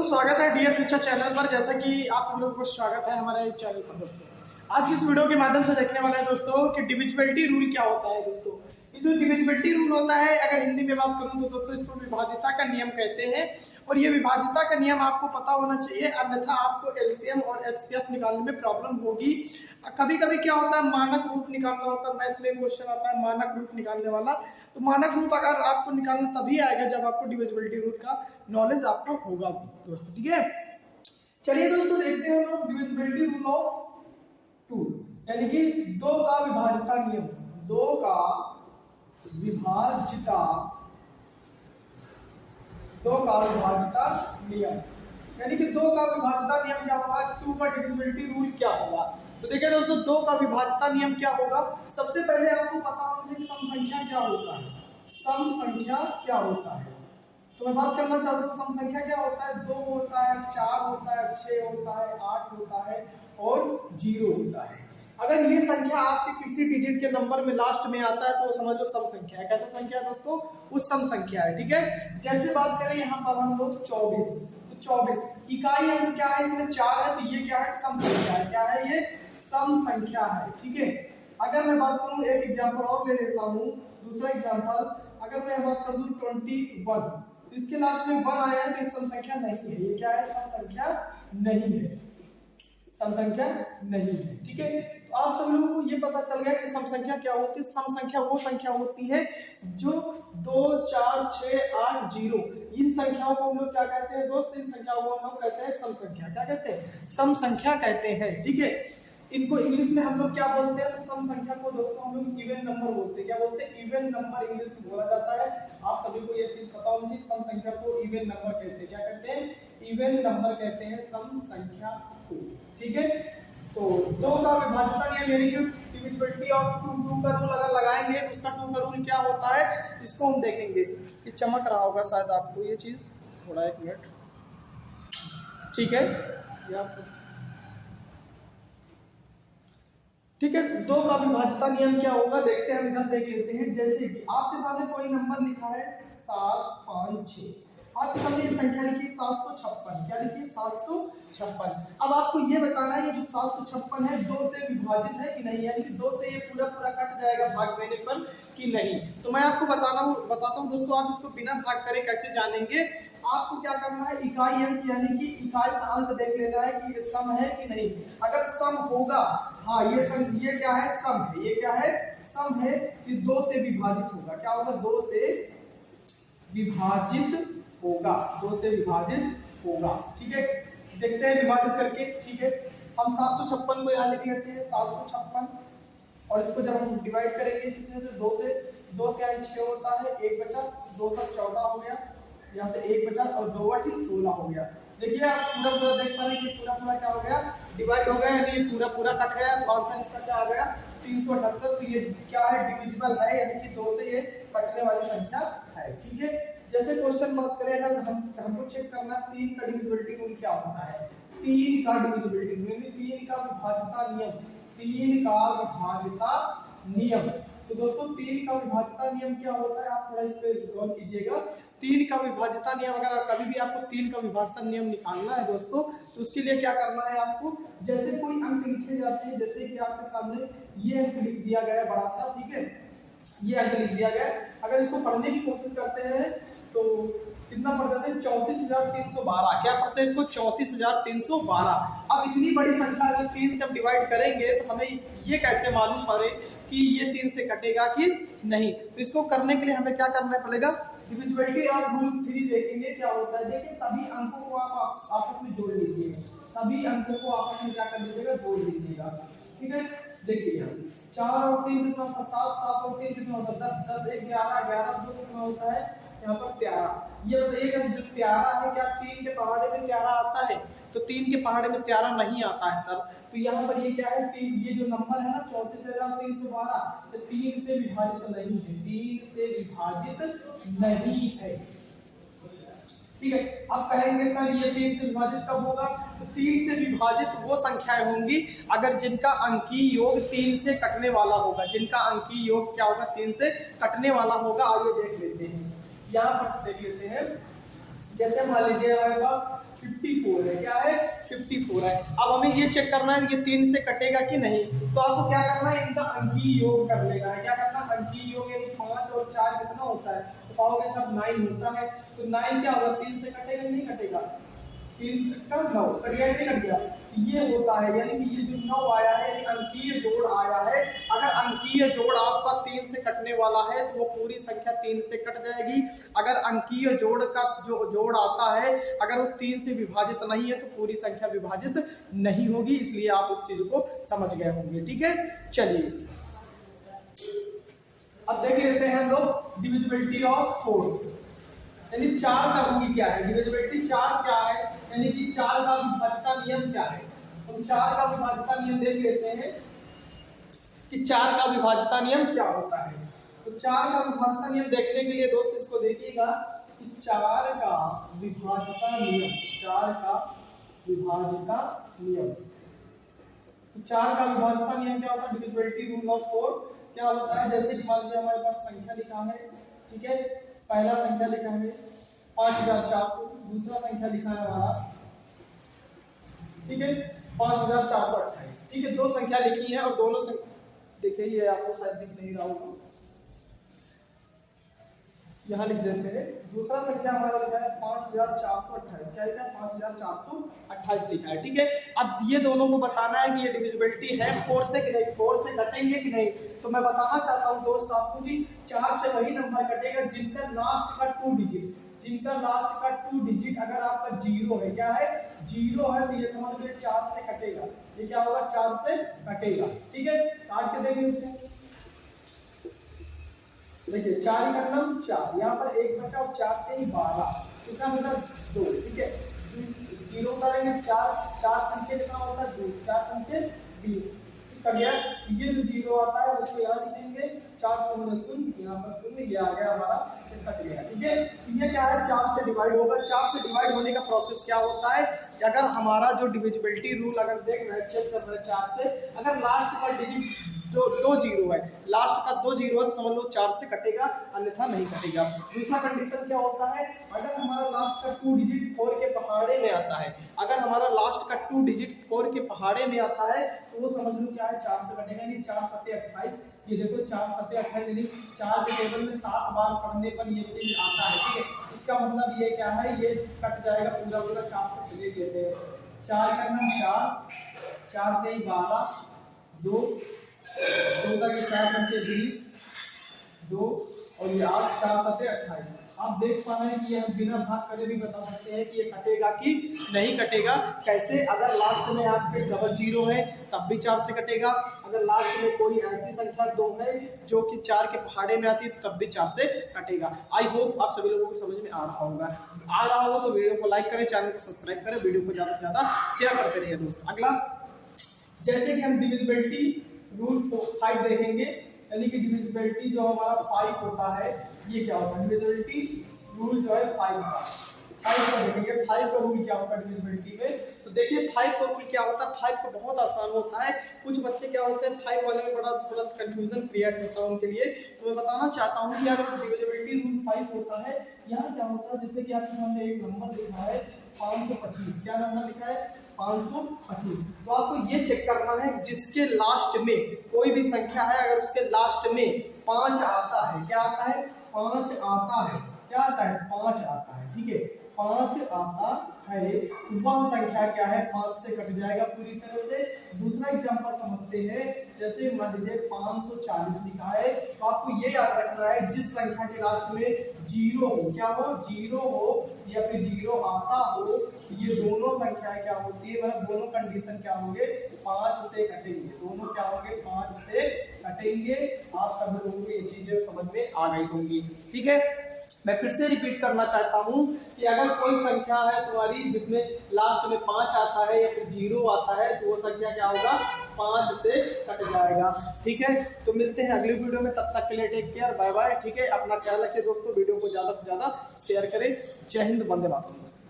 स्वागत है डियर शिक्षा चैनल पर। जैसा कि आप सब लोगों को स्वागत है हमारे चैनल पर दोस्तों। आज की इस वीडियो के माध्यम से देखने वाले हैं दोस्तों कि डिविजिबिलिटी रूल क्या होता है। दोस्तों ये जो डिविजिबिलिटी रूल होता है, अगर हिंदी में बात करूं तो दोस्तों इसको विभाज्यता का नियम कहते हैं। और ये विभाज्यता का नियम आपको पता होना चाहिए, अन्यथा आपको एलसीएम और एचसीएफ निकालने में प्रॉब्लम होगी। कभी कभी क्या होता है, मानक रूप निकालना होता है। मैथ में क्वेश्चन आता है मानक रूप निकालने वाला, तो मानक रूप अगर आपको निकालना तभी आएगा जब आपको डिविजिबिलिटी रूल का नॉलेज आपको होगा दोस्तों। ठीक है, चलिए दोस्तों देखते हैं हम डिविजिबिलिटी रूल ऑफ टू, यानी कि दो का विभाज्यता नियम। दो का विभाज्यता नियम, यानी कि दो का विभाज्यता नियम क्या होगा, टू का डिविजिबिलिटी रूल क्या होगा। तो देखिए दोस्तों, दो का विभाज्यता नियम क्या होगा। सबसे पहले आपको पता होना चाहिए सम संख्या क्या होता है। सम संख्या क्या होता है, तो मैं बात करना चाहता हूँ सम संख्या क्या होता है। 2 होता है, 4 होता है, 6 होता है, 8 होता है और 0 होता है। अगर ये संख्या आपके किसी डिजिट के नंबर में लास्ट में आता है तो समझ लो सम संख्या है। कैसा संख्या है दोस्तों, वो सम संख्या है। ठीक है, जैसे बात करें यहाँ पर हम लोग 24, तो 24 इकाई अंक क्या है, इसमें 4 है, तो ये क्या है, सम संख्या है। क्या है ये, सम संख्या है। ठीक है, अगर मैं बात करूँ एक एग्जाम्पल और ले लेता हूँ, दूसरा एग्जाम्पल अगर मैं बात कर दूं 21, तो इसके लास्ट में 1 आया है तो ये सम संख्या नहीं है। ये क्या है, सम संख्या नहीं है, सम संख्या नहीं है। ठीक है, तो आप सब लोगों को ये पता चल गया कि सम संख्या क्या होती है। सम संख्या वो संख्या होती है जो 2, 4, 6, 8, 0 इन संख्याओं को हम लोग क्या कहते हैं दोस्त, इन संख्याओं को हम लोग कहते हैं सम संख्या। क्या कहते हैं, सम संख्या कहते हैं। ठीक है, इनको इंग्लिश में हम लोग क्या बोलते हैं, तो सम संख्या को दोस्तों हम लोग इवन नंबर बोलते हैं। क्या बोलते हैं, इवन नंबर इंग्लिश में बोला जाता है। आप सभी को ये चीज पता होनी चाहिए, सम संख्या को इवन नंबर कहते हैं। क्या कहते हैं, इवन नंबर कहते हैं सम संख्या को। ठीक है, तो दो का विभाज्यता नियम यानी कि डिविजिबिलिटी ऑफ टू का रूल अगर लगाएंगे तो उसका टू का रूल क्या होता है, इसको हम देखेंगे। ये चमक रहा होगा शायद आपको ये चीज, थोड़ा एक मिनट। ठीक है, ठीक है, दो का विभाज्यता नियम क्या होगा देखते हैं हम। इधर देख लेते हैं, जैसे कि आपके सामने कोई नंबर लिखा है 7, 5, 6, आपके सामने ये संख्या लिखी 756। क्या लिखी, 756। अब आपको ये बताना है ये जो 756 है 2 से विभाजित है कि नहीं, यानी कि 2 से ये पूरा पूरा कट जाएगा भाग देने पर कि नहीं। तो मैं आपको बताता हूँ दोस्तों, आप इसको बिना भाग करे कैसे जानेंगे। आपको क्या करना है, इकाई अंक यानी कि इकाई का अंक देख लेना है कि ये सम है कि नहीं। अगर सम होगा, हाँ ये क्या है, सम है। ये क्या है, सम है, कि 2 से विभाजित होगा। क्या होगा, 2 से विभाजित होगा, 2 से विभाजित होगा। ठीक है, देखते हैं विभाजित करके। ठीक है, हम 756 को यहाँ लिख लेते हैं 756, और इसको जब हम डिवाइड करेंगे किससे, से 2 से, 2 क्या है 6 होता है, 1 बचा, 2 सब 14 हो गया, यहाँ से 1 बचा और 2 8 16 हो गया। देखिए आप पूरा पूरा देख पा रहे हैं कि पूरा पूरा क्या हो गया, डिवाइड हो गया, यानी पूरा पूरा कट गया। तो आंसर इसका क्या आ गया, 378। तो ये क्या है, डिविजिबल है, यानी कि 2 से ये कटने वाली संख्या है। ठीक है, जैसे क्वेश्चन बात करें, अगर हमको चेक करना 3 का डिविजिबिलिटी रूल क्या होता है। 3 का डिविजिबिलिटी रूल यानी 3 का विभाज्यता नियम, 3 का विभाज्यता नियम। तो दोस्तों 3 का विभाज्यता नियम क्या होता है, आप थोड़ा इस पे गौर कीजिएगा। 3 का विभाज्यता नियम, अगर कभी भी आपको 3 का विभाज्यता नियम निकालना है दोस्तों, तो उसके लिए क्या करना है आपको, जैसे कोई अंक लिखे जाते हैं, जैसे कि आपके सामने ये अंक लिख दिया गया है बड़ा सा। ठीक है, ये अंक लिख दिया गया, अगर इसको पढ़ने की कोशिश करते हैं तो कितना पड़ जाता है, 34,312। क्या पड़ता है इसको, 34,312। अब इतनी बड़ी संख्या अगर 3 से हम डिवाइड करेंगे तो हमें ये कैसे मालूम पड़े कि ये 3 से कटेगा कि नहीं। तो इसको करने के लिए हमें क्या करना पड़ेगा, डिविजिबिलिटी ऑफ रूल 3 देखेंगे क्या होता है। देखिए सभी अंकों को आप आपस में जोड़ लीजिएगा, सभी अंकों को आपस में क्या कर लीजिएगा, जोड़ लीजिएगा। ठीक है, देखिए यहाँ 4 और 3 कितना होता है, 7, 7 और 3 कितना होता है, 10, 10, 1, 11, 11, 2 कितना होता है यहाँ पर 13। ये बताइएगा जो 13 है, क्या 3 के पहाड़े में 13 आता है, तो 3 के पहाड़े में 13 नहीं आता है सर। तो यहाँ पर ये क्या है, 3, ये जो नंबर है ना 34,312, तो 3 से विभाजित नहीं है, 3 से विभाजित नहीं है। ठीक है, अब कहेंगे सर ये 3 से विभाजित कब होगा, तो 3 से विभाजित वो संख्याएं होंगी अगर जिनका अंकीय योग 3 से कटने वाला होगा। जिनका अंकीय योग क्या होगा, 3 से कटने वाला होगा। आइए देख लेते हैं, यहाँ पर देख लेते हैं। जैसे मान लीजिए हमारे पास 54 है, क्या है 54 है। अब हमें ये चेक करना है कि 3 से कटेगा कि नहीं, तो आपको क्या करना है, इनका अंकीय योग कर लेना है। क्या करना है, अंकीय योग, यानी 5 और 4 कितना होता है, तो पाओगे सब 9 होता है। तो 9 क्या होगा, 3 से कटेगा नहीं कटेगा, 3 का 9 कट गया नहीं कट गया, ये होता है। यानी कि ये जो 9 आया है ये अंकीय जोड़ आया है। अगर अंकीय जोड़ आपका 3 से कटने वाला है तो वो पूरी संख्या 3 से कट जाएगी। अगर अंकीय जोड़ का जो जोड़ आता है अगर वो 3 से विभाजित नहीं है तो पूरी संख्या विभाजित नहीं होगी। इसलिए आप इस चीज को समझ गए होंगे, ठीक है। चलिए अब देख लेते हैं हम लोग डिविजिबिलिटी ऑफ 4, यानी 4 का रूल क्या है। डिविजिबिलिटी 4 क्या है, यानी कि 4 का विभाज्यता नियम क्या है। हम 4 का विभाज्यता नियम देख लेते हैं कि 4 का विभाज्यता नियम क्या होता है। तो 4 का विभाज्यता नियम देखने के लिए दोस्त इसको देखिएगा कि 4 का विभाज्यता नियम, 4 का विभाज्यता नियम, तो 4 का विभाज्यता नियम क्या होता है, डिविजिबिलिटी रूल ऑफ 4 क्या होता है। जैसे कि मान लीजिए हमारे पास संख्या लिखा है, ठीक है, पहला संख्या लिखा है 5400, दूसरा संख्या लिखा है हमारा, ठीक है, 5428, ठीक है, दो संख्या लिखी है और दोनों देखिए ये आपको शायद दिख नहीं रहा होगा, यहाँ लिख देते हैं। दूसरा संख्या हमारा लिखा है 5428, क्या लिखा है 5428 लिखा है, ठीक है। अब ये दोनों को बताना है कि ये डिविजिबिलिटी है 4 से कि नहीं, 4 से कटेंगे कि नहीं। तो मैं बताना चाहता हूँ दोस्त आपको कि 4 से वही नंबर कटेगा जिनका लास्ट का 2 डिजिट, जिनका लास्ट का 2 डिजिट अगर आपका 0 है, क्या है 0 है, तो ये समझ लीजिए 4 से कटेगा। ये क्या होगा, 4 से कटेगा, ठीक है। काट के देखेंगे, देखिए 4 का नाम 4, यहाँ पर 1 बचा और 4 के 12, कितना मतलब 2, ठीक है। 0 करेंगे 4, 4 पंचे कितना होता है 20, 4 पंचे 20, ठीक है। ये जो 0 आता है उसको यहाँ लिखेंगे 4 शून्य शून्य, यहाँ पर शून्य, ये आ गया हमारा, कट गया, ठीक है। ये क्या है 4 से डिवाइड होगा। 4 से डिवाइड होने का प्रोसेस क्या होता है, अगर हमारा जो डिविजिबिलिटी रूल अगर देख रहे हैं, चेक कर रहे हैं 4 से, अगर लास्ट का डिजिट जो 2 0 है, लास्ट का 2 0 है तो समझ लो 4 से कटेगा, अन्यथा नहीं कटेगा। दूसरा कंडीशन क्या होता है, अगर हमारा लास्ट का 2 डिजिट 4 के पहाड़े में आता है, अगर हमारा लास्ट का 2 डिजिट 4 के पहाड़े में आता है तो वो समझ लो क्या है 4 से कटेगा। यानी 4 7 28, ये देखो 4 7 28, यानी 4 के टेबल में 7 बार पढ़ने पर ये चीज आता है, ठीक है। इसका मतलब ये क्या है, ये कट जाएगा पूरा पूरा 4 से चले देते हैं। 4 का नाम 4, 4 के 12, 2 का 4 पंचे 20, 2 और ये 8, 4 7 28। आप देख पा रहे हैं कि हम बिना भाग करे भी बता सकते हैं कि ये कटेगा कि नहीं कटेगा। कैसे, अगर लास्ट में आपके डबल 0 है तब भी 4 से कटेगा, अगर लास्ट में कोई ऐसी संख्या 2 है जो कि 4 के पहाड़े में आती है तब भी 4 से कटेगा। आई होप आप सभी लोगों को समझ में आ रहा होगा तो वीडियो को लाइक करें, चैनल को सब्सक्राइब करें, वीडियो को ज़्यादा से ज़्यादा शेयर करते रहिए दोस्त। अगला जैसे कि हम डिविजिबिलिटी रूल 5 देखेंगे, यानी कि डिविजिबिलिटी जो हमारा 5 होता है, ये क्या होता है डिविजिबिलिटी रूल जो है 5 का देखेंगे। 5 का रूल क्या होता है डिविजिबिलिटी में, तो देखिए 5 का रूल क्या होता है। 5 को बहुत आसान होता है, कुछ बच्चे क्या होते हैं 5 वाले में थोड़ा कंफ्यूजन क्रिएट होता है उनके लिए। तो मैं बताना चाहता हूँ कि अगर डिविजिबिलिटी रूल 5 होता है, यहाँ क्या होता है, जैसे कि आपके सामने एक नंबर लिखा है 525, क्या नंबर लिखा है 525, तो आपको ये चेक करना है जिसके लास्ट में कोई भी संख्या है, अगर उसके लास्ट में 5 आता है, क्या आता है 5 आता है, क्या आता है 5 आता है, ठीक है 5 आता है, वह संख्या क्या है 5 से कट जाएगा पूरी तरह से। दूसरा एग्जांपल समझते हैं, जैसे मान लीजिए 540 लिखा है, तो आपको ये याद रखना है जिस संख्या के लास्ट में 0 हो, क्या हो 0 हो या फिर 0 आता हो, ये दोनों संख्याएं क्या होती है, मतलब दोनों कंडीशन क्या होंगे 5 से कटेंगे, दोनों क्या होंगे 5 से कटेंगे। आप सब लोगों को ये चीजें समझ में आ गई होंगी, ठीक है। मैं फिर से रिपीट करना चाहता हूं कि अगर कोई संख्या है तुम्हारी जिसमें लास्ट में 5 आता है या फिर 0 आता है तो वो संख्या क्या होगा 5 से कट जाएगा, ठीक है। तो मिलते हैं अगली वीडियो में, तब तक के लिए टेक केयर, बाय बाय, ठीक है। अपना ख्याल रखिए दोस्तों, वीडियो को ज़्यादा से ज़्यादा शेयर करें। जय हिंद, वंदे मातरम दोस्तों।